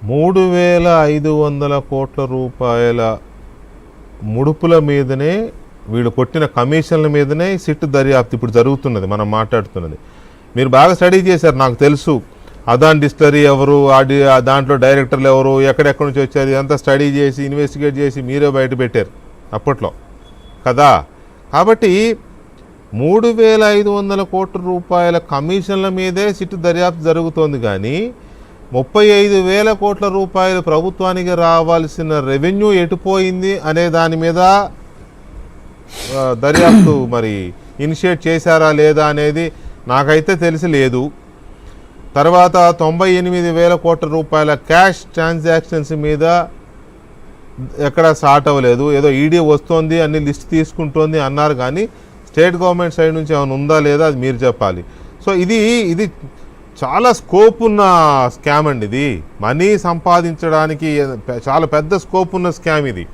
3,500 కోట్ల రూపాయల ముడుపుల మీదనే వీళ్ళు కొట్టిన కమిషన్ల మీదనే సిట్ దర్యాప్తు ఇప్పుడు జరుగుతున్నది, మనం మాట్లాడుతున్నది. మీరు బాగా స్టడీ చేశారు, నాకు తెలుసు. అదాన్ డిస్టిలరీ ఎవరు, దాంట్లో డైరెక్టర్లు ఎవరు, ఎక్కడెక్కడి నుంచి వచ్చారు, అంతా స్టడీ చేసి ఇన్వెస్టిగేట్ చేసి మీరే బయట పెట్టారు అప్పట్లో కదా. కాబట్టి 3,500 కోట్ల రూపాయల కమిషన్ల మీదే సిట్ దర్యాప్తు జరుగుతోంది. కానీ 35,000 కోట్ల రూపాయలు ప్రభుత్వానికి రావాల్సిన రెవెన్యూ ఎటుపోయింది అనే దాని మీద దర్యాప్తు మరి ఇనిషియేట్ చేశారా లేదా అనేది నాకైతే తెలిసి లేదు. తర్వాత 98,000 కోట్ల రూపాయల క్యాష్ ట్రాన్సాక్షన్స్ మీద ఎక్కడ స్టార్ట్ అవ్వలేదు. ఏదో ఈడీ వస్తోంది, అన్ని లిస్ట్ తీసుకుంటోంది అన్నారు, కానీ స్టేట్ గవర్నమెంట్ సైడ్ నుంచి ఏమైనా ఉందా లేదా అది మీరు చెప్పాలి. సో ఇది చాలా స్కోప్ ఉన్న స్కామ్ అండి. ఇది మనీ సంపాదించడానికి చాలా పెద్ద స్కోప్ ఉన్న స్కామ్ ఇది.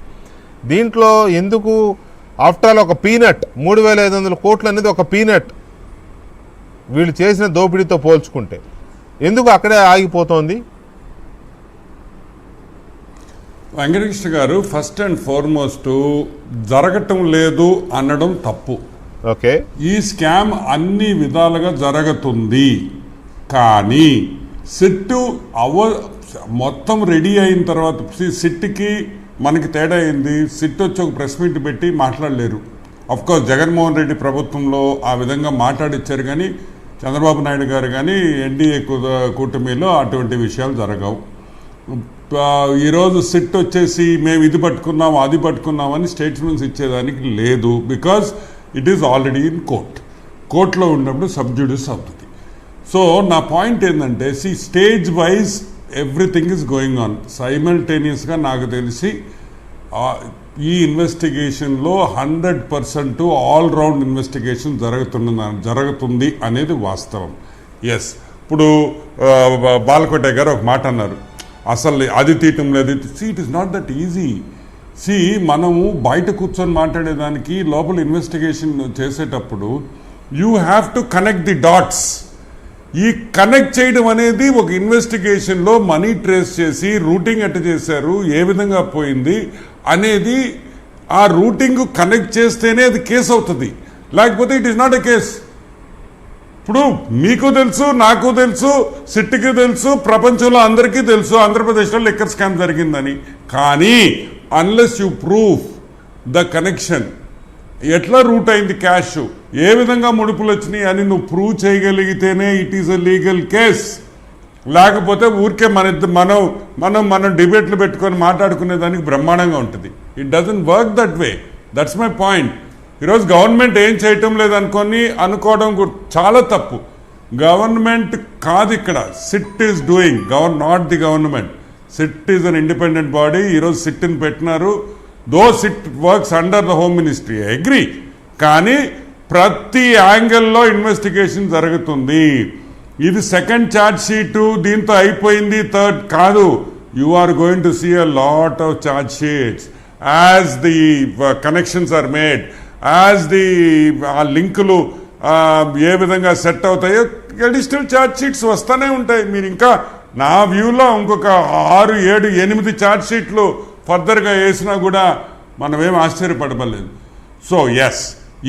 దీంట్లో ఎందుకు ఆఫ్టర్ ఆల్ ఒక పీనట్ 3,500 కోట్లు అనేది ఒక పీనట్ వీళ్ళు చేసిన దోపిడీతో పోల్చుకుంటే ఎందుకు అక్కడే ఆగిపోతోంది? వెంకటకృష్ణ గారు, ఫస్ట్ అండ్ ఫార్మోస్ట్ జరగటం లేదు అనడం తప్పు. ఓకే, ఈ స్కామ్ అన్ని విధాలుగా జరుగుతుంది. కానీ సిట్టు మొత్తం రెడీ అయిన తర్వాత సిట్కి మనకి తేడా అయింది. సిట్ వచ్చి ఒక ప్రెస్ మీట్ పెట్టి మాట్లాడలేరు. అఫ్కోర్స్ జగన్మోహన్ రెడ్డి ప్రభుత్వంలో ఆ విధంగా మాట్లాడిచ్చారు, కానీ చంద్రబాబు నాయుడు గారు కానీ ఎన్డీఏ కూటమిలో అటువంటి విషయాలు జరగవు. ఈరోజు సిట్ వచ్చేసి మేము ఇది పట్టుకున్నాం అది పట్టుకున్నామని స్టేట్మెంట్స్ ఇచ్చేదానికి లేదు. Because it is already in కోర్టులో ఉన్నప్పుడు సబ్జ్యూడిస్ అవుతుంది. సో నా పాయింట్ ఏంటంటే, stage wise everything is going on సైమల్టేనియస్గా. నాకు తెలిసి ఈ ఇన్వెస్టిగేషన్లో 100% ఆల్ రౌండ్ ఇన్వెస్టిగేషన్ జరుగుతుంది అనేది వాస్తవం. ఎస్, ఇప్పుడు బాలకోట గారు ఒక మాట అన్నారు, అసలు అది తీయటం లేదు. It is not that easy. మనము బయట కూర్చొని మాట్లాడేదానికి లోపల ఇన్వెస్టిగేషన్ చేసేటప్పుడు you have to connect the dots. ఈ కనెక్ట్ చేయడం అనేది ఒక ఇన్వెస్టిగేషన్లో మనీ ట్రేస్ చేసి రూటింగ్ ఎట్ట చేశారు, ఏ విధంగా పోయింది అనేది ఆ రూటింగ్ కనెక్ట్ చేస్తేనే అది కేసు అవుతుంది. లేకపోతే it is not a case. ఇప్పుడు మీకు తెలుసు, నాకు తెలుసు, సిట్కి తెలుసు, ప్రపంచంలో అందరికీ తెలుసు ఆంధ్రప్రదేశ్లో లిక్కర్ స్కామ్ జరిగిందని. కానీ unless you prove the connection, ఎట్లా రూట్ అయింది క్యాష్, ఏ విధంగా ముడుపులు వచ్చినాయి అని నువ్వు ప్రూవ్ చేయగలిగితేనే it is a legal case. లేకపోతే ఊరికే మనం డిబేట్లు పెట్టుకొని మాట్లాడుకునే దానికి బ్రహ్మాండంగా ఉంటుంది. It doesn't work that way. That's my point. ఈరోజు గవర్నమెంట్ ఏం చేయటం అనుకోవడం చాలా తప్పు. గవర్నమెంట్ కాదు ఇక్కడ, SIT is doing, not the government. SIT is an independent body. ఈరోజు సిట్ని పెట్టినారు. Though SIT works under the home ministry, agree. కానీ ప్రతి యాంగిల్లో ఇన్వెస్టిగేషన్ జరుగుతుంది. ఇది సెకండ్ ఛార్జ్ షీటు, దీంతో అయిపోయింది, థర్డ్ కాదు. You are going to see a lot of charge sheets as the connections are made, as the ఆ లింకులు ఏ విధంగా సెట్ అవుతాయో అడిషనల్ ఛార్జ్ షీట్స్ వస్తూనే ఉంటాయి. మీరు ఇంకా నా వ్యూలో ఇంకొక 6, 7, 8 ఛార్జ్ షీట్లు ఫర్దర్గా వేసినా కూడా మనమేం ఆశ్చర్యపడలేదు. సో ఎస్,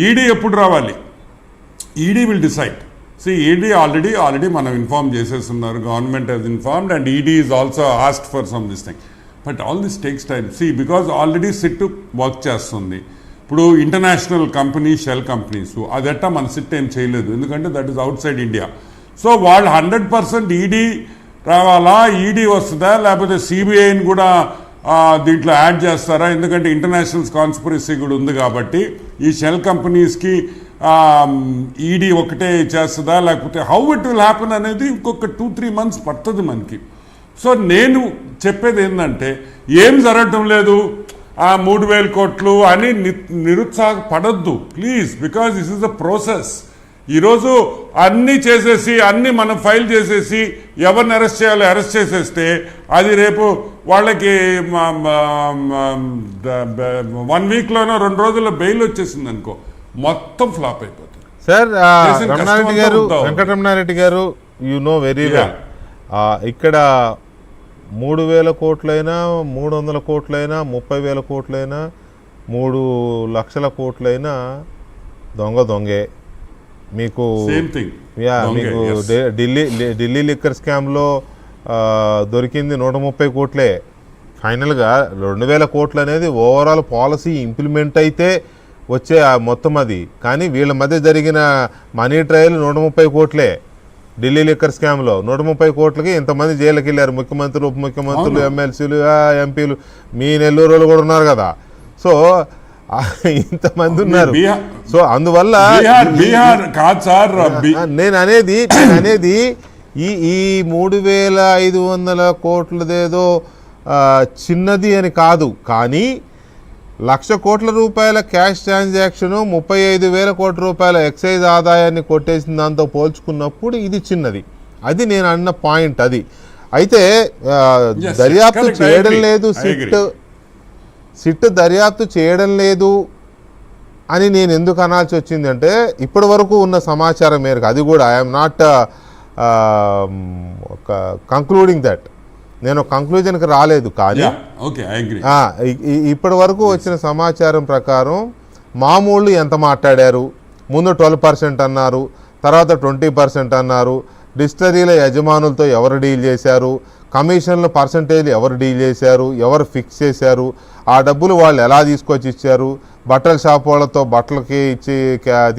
ఈడీ ఎప్పుడు రావాలి? ED will decide. ED already మనం ఇన్ఫార్మ్ చేసేస్తున్నారు. Government has informed and ED is also asked for some this thing. But all this takes time. Because already SIT work చేస్తుంది. ఇప్పుడు ఇంటర్నేషనల్ కంపెనీ, షెల్ కంపెనీస్, అదెట్టా మన SIT ఏం చేయలేదు, ఎందుకంటే that is out side India. So వాళ్ళు 100% ED రావాలా, ED వస్తుందా, లేకపోతే సిబిఐని కూడా దీంట్లో యాడ్ చేస్తారా? ఎందుకంటే ఇంటర్నేషనల్ కాన్స్పిరసీ కూడా ఉంది కాబట్టి ఈ షెల్ కంపెనీస్కి ఈడీ ఒకటే చేస్తుందా, లేకపోతే హౌ ఇట్ విల్ హ్యాపెన్ అనేది ఇంకొక 2-3 months పడుతుంది మనకి. సో నేను చెప్పేది ఏంటంటే, ఏం జరగటం లేదు, 3,000 కోట్లు అని నిరుత్సాహపడద్దు please. Because this is the process. ఈరోజు అన్నీ చేసేసి అన్నీ మనం ఫైల్ చేసేసి ఎవరిని అరెస్ట్ చేయాలో అరెస్ట్ చేసేస్తే అది రేపు వాళ్ళకి 1 weekలోనో 2 రోజుల్లో బెయిల్ వచ్చేసింది అనుకో, మొత్తం ఫ్లాప్ అయిపోతుంది. సార్ వెంకటరమణారెడ్డి గారు, యు నో వెరీ వెల్, ఇక్కడ 3,000 కోట్లైనా 300 కోట్లైనా 30,000 కోట్లైనా 3 లక్షల కోట్లైనా దొంగే మీకు. మీకు ఢిల్లీ లిక్కర్ స్కామ్లో దొరికింది 130 కోట్లే. ఫైనల్గా 2,000 కోట్లు అనేది ఓవరాల్ పాలసీ ఇంప్లిమెంట్ అయితే వచ్చే మొత్తం అది. కానీ వీళ్ళ మధ్య జరిగిన మనీ ట్రయల్ 130 కోట్లే. ఢిల్లీ లిక్కర్ స్కామ్లో 130 కోట్లకి ఇంతమంది జైలుకి వెళ్ళారు. ముఖ్యమంత్రులు, ఉప ముఖ్యమంత్రులు, ఎమ్మెల్సీలు, ఎంపీలు, మీ నెల్లూరు కూడా ఉన్నారు కదా. సో ఇంతమంది ఉన్నారు. సో అందువల్ల నేను అనేది ఈ 3,500 కోట్లదేదో చిన్నది అని కాదు. కానీ 1,00,000 కోట్ల రూపాయల క్యాష్ ట్రాన్సాక్షను 35,000 కోట్ల రూపాయల ఎక్సైజ్ ఆదాయాన్ని కొట్టేసిన దాంతో పోల్చుకున్నప్పుడు ఇది చిన్నది. అది నేను అన్న పాయింట్. అది అయితే దర్యాప్తు చేయడం లేదు, సిట్ దర్యాప్తు చేయడం లేదు అని నేను ఎందుకు అనాల్సి వచ్చిందంటే ఇప్పటి వరకు ఉన్న సమాచారం మేరకు, అది కూడా ఐఎమ్ నాట్ కంక్లూడింగ్ దట్, నేను కంక్లూజన్కి రాలేదు. కానీ ఇప్పటి వరకు వచ్చిన సమాచారం ప్రకారం మామూళ్ళు ఎంత మాట్లాడారు, ముందు 12% అన్నారు, తర్వాత 20% అన్నారు, డిస్టరీల యజమానులతో ఎవరు డీల్ చేశారు, కమిషన్ల పర్సంటేజ్ ఎవరు డీల్ చేశారు, ఎవరు ఫిక్స్ చేశారు, ఆ డబ్బులు వాళ్ళు ఎలా తీసుకొచ్చి ఇచ్చారు, బట్టల షాప్ వాళ్ళతో బట్టలకి ఇచ్చి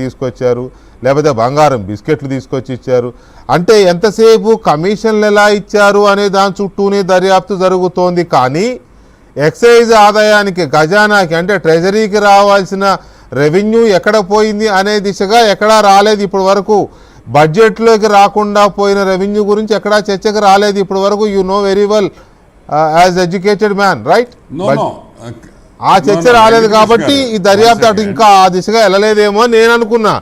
తీసుకొచ్చారు, లేకపోతే బంగారం బిస్కెట్లు తీసుకొచ్చి ఇచ్చారు. అంటే ఎంతసేపు కమిషన్లు ఎలా ఇచ్చారు అనే దాని చుట్టూనే దర్యాప్తు జరుగుతోంది. కానీ ఎక్సైజ్ ఆదాయానికి, ఖజానాకి అంటే ట్రెజరీకి రావాల్సిన రెవెన్యూ ఎక్కడ పోయింది అనే దిశగా ఎక్కడా రాలేదు ఇప్పటి వరకు. బడ్జెట్లోకి రాకుండా పోయిన రెవెన్యూ గురించి ఎక్కడా చర్చకు రాలేదు ఇప్పటి వరకు. You know very well as educated man, right? ఆ చర్చ రాలేదు కాబట్టి ఈ దర్యాప్తు అటు ఇంకా ఆ దిశగా వెళ్ళలేదేమో నేను అనుకున్నా.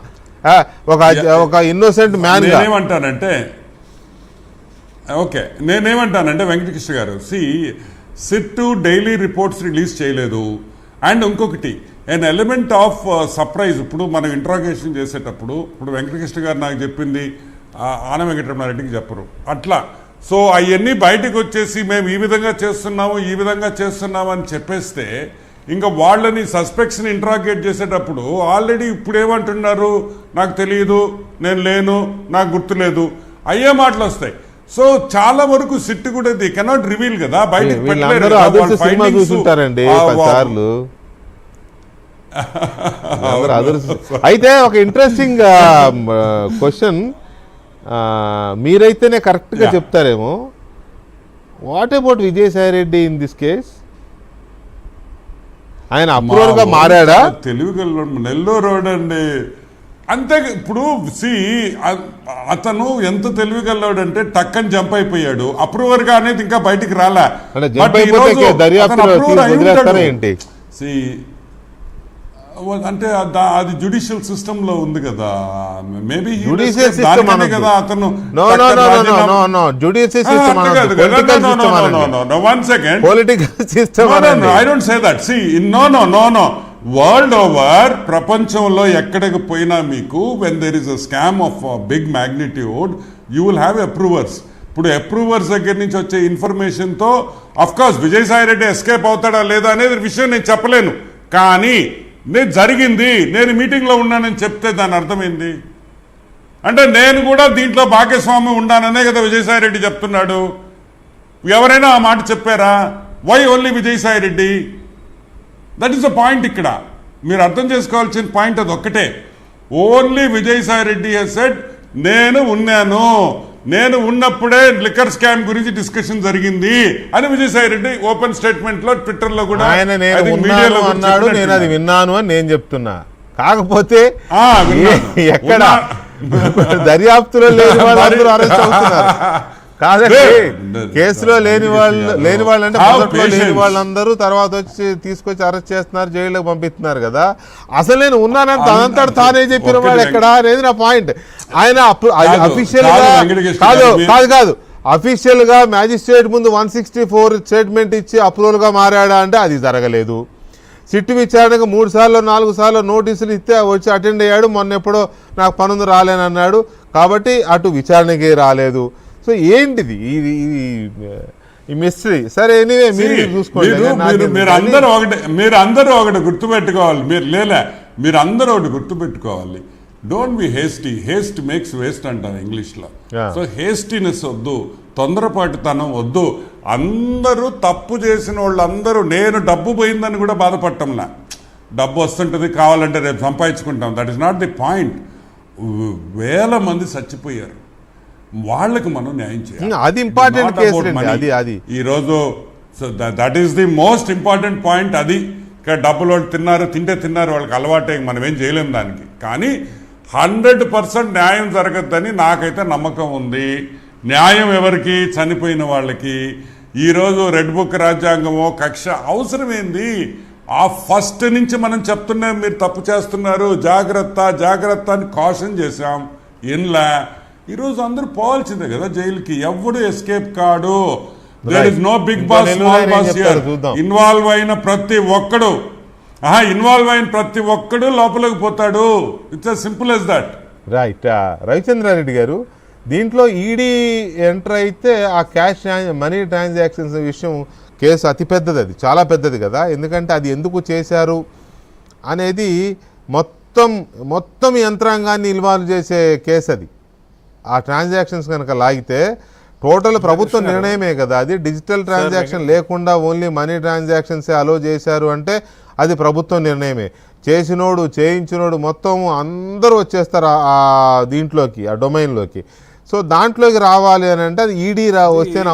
ఒక ఇన్నోసెంట్ మ్యాన్ నేనేమంటానంటే వెంకటకృష్ణ గారు, సిట్ డైలీ రిపోర్ట్స్ రిలీజ్ చేయలేదు. అండ్ ఇంకొకటి ఎన్ ఎలిమెంట్ ఆఫ్ సర్ప్రైజ్. ఇప్పుడు మనం ఇంట్రాగేషన్ చేసేటప్పుడు ఇప్పుడు వెంకటకృష్ణ గారు నాకు చెప్పింది ఆన వెంకటరమణారెడ్డికి చెప్పరు అట్లా. సో అవన్నీ బయటకు వచ్చేసి మేము ఈ విధంగా చేస్తున్నాము అని చెప్పేస్తే ఇంకా వాళ్ళని సస్పెక్ట్స్ని ఇంట్రాగేట్ చేసేటప్పుడు ఆల్రెడీ ఇప్పుడు ఏమంటున్నారు, నాకు తెలియదు, నేను లేను, నాకు గుర్తులేదు, అయ్యే మాటలు వస్తాయి. సో చాలా వరకు సిట్ కూడా ది కెనాట్ రివీల్ కదా, బయటకు పెట్టలేరు. అయితే ఒక ఇంట్రెస్టింగ్ క్వశ్చన్, మీరైతేనే కరెక్ట్గా చెప్తారేమో. What about Vijayasai Reddy in this case? ఆయన అప్రూవల్ గా మారాడా? తెలివిగల నెల్లూరు అండి అంతే. ఇప్పుడు అతను ఎంత తెలివిగలవాడు అంటే టక్కని జంప్ అయిపోయాడు. అప్రూవర్ గా అనేది ఇంకా బయటికి రాలా. అంటే అది జ్యుడిషియల్ సిస్టమ్ లో ఉంది కదా. మేబీ కదా అతను వరల్డ్ ఓవర్ ప్రపంచంలో ఎక్కడికి పోయినా మీకు when there is a scam of big magnitude you will have approvers. ఇప్పుడు అప్రూవర్స్ దగ్గర నుంచి వచ్చే ఇన్ఫర్మేషన్తో of course Vijayasai Reddy escape అవుతాడా లేదా అనేది విషయం నేను చెప్పలేను. కానీ నేను జరిగింది, నేను మీటింగ్లో ఉన్నానని చెప్తే దాని అర్థమైంది అంటే నేను కూడా దీంట్లో భాగస్వామి ఉన్నాననే కదా విజయసాయి రెడ్డి చెప్తున్నాడు. ఎవరైనా ఆ మాట చెప్పారా? Why only Vijayasai Reddy? That is the point. ఇక్కడ మీరు అర్థం చేసుకోవాల్సిన పాయింట్ అది ఒక్కటే. Only Vijayasai Reddy he's said నేను ఉన్నప్పుడే లిక్కర్ స్కామ్ గురించి డిస్కషన్ జరిగింది అని విజయసాయి రెడ్డి ఓపెన్ స్టేట్మెంట్ లో ట్విట్టర్ లో కూడా అన్నాడు. నేను అది విన్నాను అని నేను చెప్తున్నా. కాకపోతే ఎక్కడ దర్యాప్తులో లేని వాళ్ళందరూ అరెస్ట్ అవుతున్నారు కాదండి. కేసులో లేని వాళ్ళు అంటే మొదట్లో లేని వాళ్ళందరూ తర్వాత వచ్చి తీసుకొచ్చి అరెస్ట్ చేస్తున్నారు, జైల్లోకి పంపిస్తున్నారు కదా. అసలు నేను ఉన్నానని తనంతట తానే చెప్పిన వాడు ఎక్కడా అనేది నా పాయింట్. ఆయన అఫీషియల్ గా కాదు అఫీషియల్ గా మ్యాజిస్ట్రేట్ ముందు 164 స్టేట్మెంట్ ఇచ్చి అప్రూవల్ గా మారాడా అంటే అది జరగలేదు. సిట్టు విచారణకు 3 సార్లు 4 సార్లు నోటీసులు ఇస్తే వచ్చి అటెండ్ అయ్యాడు. మొన్న ఎప్పుడో నాకు పనుంది రాలేనన్నాడు. కాబట్టి అటు విచారణకి రాలేదు. సో ఏంటిది ఇది? ఈ మిస్టరీ. సరే ఎనీవే మీరు చూసుకోండి. మీరు అందరూ ఒకటి గుర్తుపెట్టుకోవాలి. మీరు అందరూ ఒకటి గుర్తుపెట్టుకోవాలి. Don't be Heist makes waste అంటారు ఇంగ్లీష్లో. సో హేస్టీనెస్ వద్దు, తొందరపాటుతనం వద్దు. అందరూ తప్పు చేసిన వాళ్ళందరూ, నేను డబ్బు పోయిందని కూడా బాధపడటంలా, డబ్బు వస్తుంటుంది కావాలంటే రేపు సంపాదించుకుంటాం, that is not the point. వేల మంది చచ్చిపోయారు, వాళ్ళకి మనం న్యాయం చేయాలి. అది ఇంపార్టెంట్ కేసు అది ఈరోజు that is the most important point. అది ఇక్కడ డబ్బులు వాళ్ళు తిన్నారు, వాళ్ళకి అలవాటే, మనం ఏం చేయలేం దానికి. కానీ 100% న్యాయం జరగద్దని నాకైతే నమ్మకం ఉంది. న్యాయం ఎవరికి? చనిపోయిన వాళ్ళకి. ఈరోజు రెడ్ బుక్ రాజ్యాంగమో కక్ష అవసరమేంది? ఆ ఫస్ట్ నుంచి మనం చెప్తున్నాం మీరు తప్పు చేస్తున్నారు, జాగ్రత్త అని కాషన్ చేశాం. ఇన్లా ఈరోజు అందరూ పోవాల్సిందే కదా జైలుకి, ఎవడు ఎస్కేప్ కాడు. There is no big boss small boss here. Involve అయిన ప్రతి ఒక్కడు లోపలికి పోతాడు. It's as simple as that. Right. Ravichandrareddy గారు, దీంట్లో ఈడీ ఎంటర్ అయితే ఆ క్యాష్ మనీ ట్రాన్సాక్షన్స్ విషయం కేసు అతిపెద్దది, అది చాలా పెద్దది కదా. ఎందుకంటే అది ఎందుకు చేశారు అనేది మొత్తం యంత్రాంగాన్ని ఇన్వాల్వ్ చేసే కేసు అది. ఆ ట్రాన్సాక్షన్స్ కనుక లాగితే టోటల్ ప్రభుత్వ నిర్ణయమే కదా అది. డిజిటల్ ట్రాన్సాక్షన్ లేకుండా ఓన్లీ మనీ ట్రాన్సాక్షన్సే అలో చేశారు అంటే అది ప్రభుత్వ నిర్ణయమే. చేసినోడు చేయించినోడు మొత్తం అందరూ వచ్చేస్తారు ఆ దీంట్లోకి, ఆ డొమైన్లోకి. సో దాంట్లోకి రావాలి అని అంటే అది ఈడీ వస్తేనే